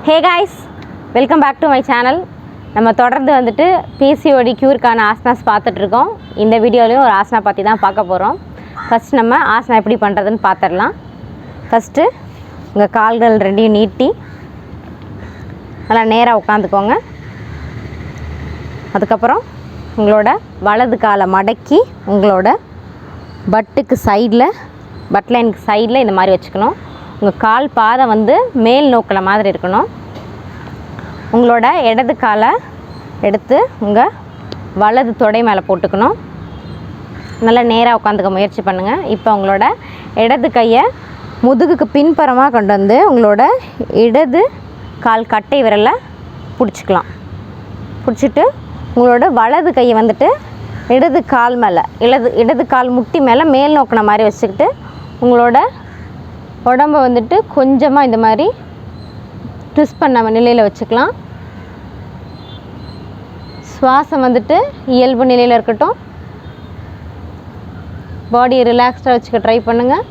Hey guys, welcome back to my channel. நம்ம தொடர்ந்து வந்துட்டு PCOD க்யூர்க்கான ஆசனாஸ் பார்த்துட்டு இருக்கோம். இந்த வீடியோலயும் ஒரு ஆசனா பத்தி தான் பார்க்க போறோம். ஃபர்ஸ்ட் நம்ம ஆசனா எப்படி பண்றதுன்னு பார்த்தறலாம். ஃபர்ஸ்ட் உங்க கால்கள் ரெண்டையும் நீட்டி நல்லா நேரா உட்கார்ந்துக்கோங்க. அதுக்கு அப்புறம் உங்களோட வலது காலை மடக்கி உங்களோட பட்டுக்கு சைடுல பட் லைனுக்கு சைடுல இந்த மாதிரி வச்சுக்கணும். உங்கள் கால் பாதம் வந்து மேல் நோக்கிற மாதிரி இருக்கணும். உங்களோட இடது காலை எடுத்து உங்கள் வலது தொடை மேலே போட்டுக்கணும். நல்லா நேராக உட்காந்துக்க முயற்சி பண்ணுங்கள். இப்போ உங்களோட இடது கையை முதுகுக்கு பின்புறமாக கொண்டு வந்து உங்களோட இடது கால் கட்டை விரலை பிடிச்சிக்கலாம். பிடிச்சிட்டு உங்களோட வலது கையை வந்துட்டு இடது கால் மேலே இடது கால் முட்டி மேலே மேல் நோக்கின மாதிரி வச்சுக்கிட்டு உங்களோட உடம்பை வந்துட்டு கொஞ்சமாக இந்த மாதிரி ட்விஸ்ட் பண்ண நிலையில் வச்சுக்கலாம். சுவாசம் வந்துட்டு இயல்பு நிலையில் இருக்கட்டும். பாடியை ரிலாக்ஸ்டாக வச்சுக்க ட்ரை பண்ணுங்கள்.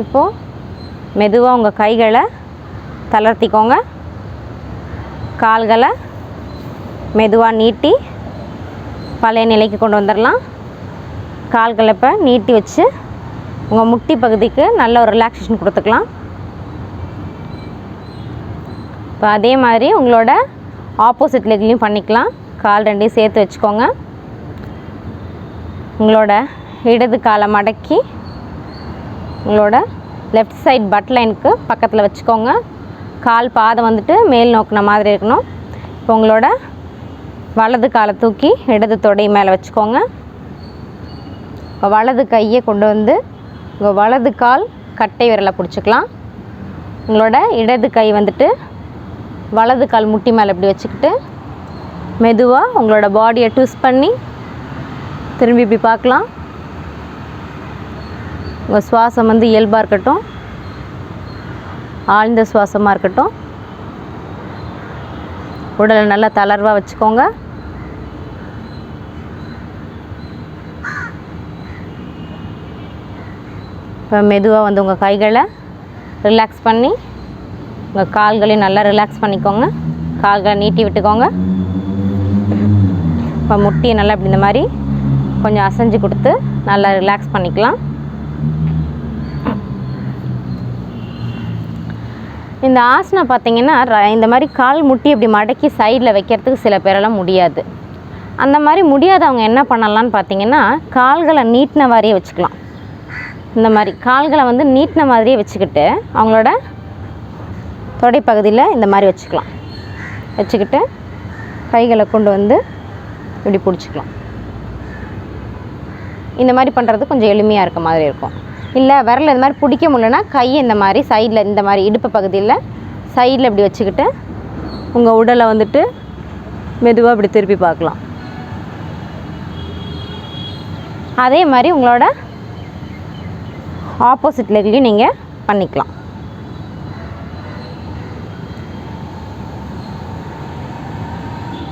இப்போது மெதுவாக உங்கள் கைகளை தளர்த்திக்கோங்க. கால்களை மெதுவாக நீட்டி பழைய நிலைக்கு கொண்டு வந்துடலாம். கால்களை இப்போ நீட்டி வச்சு உங்கள் முட்டி பகுதிக்கு நல்ல ஒரு ரிலாக்ஸேஷன் கொடுத்துக்கலாம். இப்போ அதே மாதிரி உங்களோட ஆப்போசிட் லெக்லையும் பண்ணிக்கலாம். கால் ரெண்டையும் சேர்த்து வச்சுக்கோங்க. உங்களோட இடது காலை மடக்கி உங்களோட லெஃப்ட் சைட் பட் லைனுக்கு பக்கத்தில் வச்சுக்கோங்க. கால் பாதம் வந்துட்டு மேல் நோக்கின மாதிரி இருக்கணும். இப்போ உங்களோட வலது காலை தூக்கி இடது தொடை மேலே வச்சுக்கோங்க. வலது கையை கொண்டு வந்து உங்கள் வலது கால் கட்டை விரலை பிடிச்சிக்கலாம். உங்களோட இடது கை வந்துட்டு வலது கால் முட்டி மேலே இப்படி வச்சுக்கிட்டு மெதுவாக உங்களோட பாடியை ட்விஸ்ட் பண்ணி திரும்பி இப்படி பார்க்கலாம். உங்கள் சுவாசம் வந்து இயல்பாக இருக்கட்டும், ஆழ்ந்த சுவாசமாக இருக்கட்டும். உடலை நல்லா தளர்வாக வச்சுக்கோங்க. இப்போ மெதுவாக வந்து உங்கள் கைகளை ரிலாக்ஸ் பண்ணி உங்கள் கால்களையும் நல்லா ரிலாக்ஸ் பண்ணிக்கோங்க. கால்களை நீட்டி விட்டுக்கோங்க. இப்போ முட்டியை நல்லா இப்படி இந்த மாதிரி கொஞ்சம் அசைஞ்சு கொடுத்து நல்லா ரிலாக்ஸ் பண்ணிக்கலாம். இந்த ஆசனா பார்த்திங்கன்னா இந்த மாதிரி கால் முட்டி இப்படி மடக்கி சைடில் வைக்கிறதுக்கு சில பேரெல்லாம் முடியாது. அந்த மாதிரி முடியாதவங்க என்ன பண்ணலான்னு பார்த்திங்கன்னா கால்களை நீட்டின மாதிரியே வச்சுக்கலாம். இந்த மாதிரி கால்களை வந்து நீட்டின மாதிரியே வச்சுக்கிட்டு அவங்களோட தொடைப்பகுதியில் இந்த மாதிரி வச்சுக்கலாம். வச்சுக்கிட்டு கைகளை கொண்டு வந்து இப்படி பிடிச்சிக்கலாம். இந்த மாதிரி பண்ணுறது கொஞ்சம் எளிமையாக இருக்க மாதிரி இருக்கும். இல்லை விரல் இந்த மாதிரி பிடிக்க முடியலன்னா கையை இந்த மாதிரி சைடில் இந்த மாதிரி இடுப்பு பகுதியில் சைடில் இப்படி வச்சுக்கிட்டு உங்கள் உடலை வந்துட்டு மெதுவாக இப்படி திருப்பி பார்க்கலாம். அதே மாதிரி உங்களோட ஆப்போசிட் லெக்லையும் நீங்கள் பண்ணிக்கலாம்.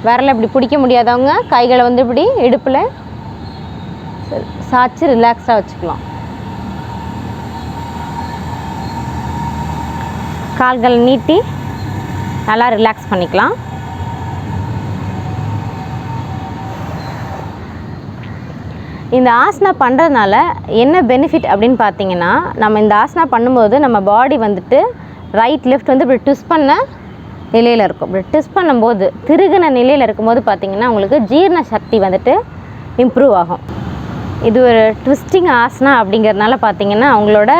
விரலை இப்படி பிடிக்க முடியாதவங்க கைகளை வந்து இப்படி இடுப்பில் சாய்ச்சி ரிலாக்ஸாக வச்சுக்கலாம். கால்களை நீட்டி நல்லா ரிலாக்ஸ் பண்ணிக்கலாம். இந்த ஆசனா பண்ணுறதுனால என்ன பெனிஃபிட் அப்படின்னு பார்த்தீங்கன்னா, நம்ம இந்த ஆசனா பண்ணும்போது நம்ம பாடி வந்துட்டு ரைட் லெஃப்ட் வந்து இப்படி ட்விஸ்ட் பண்ண நிலையில் இருக்கும். இப்படி ட்விஸ்ட் பண்ணும்போது திருகின நிலையில் இருக்கும்போது பார்த்திங்கன்னா உங்களுக்கு ஜீரண சக்தி வந்துட்டு இம்ப்ரூவ் ஆகும். இது ஒரு ட்விஸ்டிங் ஆசனா அப்படிங்கிறதுனால பார்த்திங்கன்னா அவங்களோட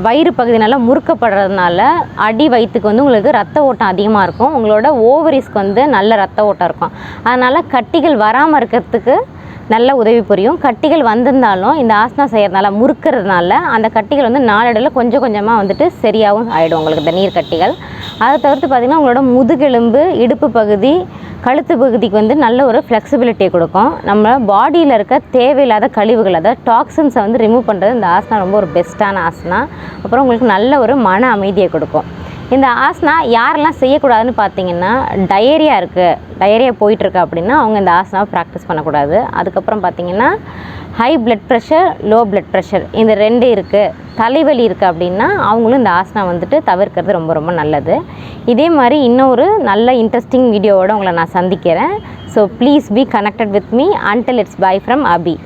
வயிறு பகுதி நல்லா முறுக்கப்படுறதுனால அடி வயிற்றுக்கு வந்து உங்களுக்கு ரத்த ஓட்டம் அதிகமாக இருக்கும். உங்களோட ஓவரிஸ்க்கு வந்து நல்ல ரத்த ஓட்டம் இருக்கும். அதனால் கட்டிகள் வராமல் இருக்கிறதுக்கு நல்ல உதவி புரியும். கட்டிகள் வந்திருந்தாலும் இந்த ஆசனா செய்கிறதுனால முறுக்கிறதுனால அந்த கட்டிகள் வந்து நாளடைவில் கொஞ்சம் கொஞ்சமாக வந்துட்டு சரியாகவும் ஆகிடும் உங்களுக்கு இந்த நீர் கட்டிகள். அதை தவிர்த்து பார்த்திங்கன்னா உங்களோட முதுகெலும்பு, இடுப்பு பகுதி, கழுத்து பகுதிக்கு வந்து நல்ல ஒரு ஃப்ளெக்சிபிலிட்டியை கொடுக்கும். நம்ம பாடியில் இருக்க தேவையில்லாத கழிவுகள், அதாவது டாக்ஸின்ஸை வந்து ரிமூவ் பண்ணுறது இந்த ஆசனா ரொம்ப ஒரு பெஸ்ட்டான ஆசனா. அப்புறம் உங்களுக்கு நல்ல ஒரு மன அமைதியை கொடுக்கும். இந்த ஆசனா யாரெல்லாம் செய்யக்கூடாதுன்னு பார்த்தீங்கன்னா, டயரியா போயிட்டுருக்கு அப்படின்னா அவங்க இந்த ஆசனாவை ப்ராக்டிஸ் பண்ணக்கூடாது. அதுக்கப்புறம் பார்த்தீங்கன்னா high blood pressure, low blood pressure இந்த 2 இருக்குது, தலைவலி இருக்குது அப்படின்னா அவங்களும் இந்த ஆசனா வந்துட்டு தவிர்க்கிறது ரொம்ப ரொம்ப நல்லது. இதே மாதிரி இன்னொரு நல்ல இன்ட்ரெஸ்டிங் வீடியோவோட உங்களை நான் சந்திக்கிறேன். So please be connected with me. Until it's bye from Abhi.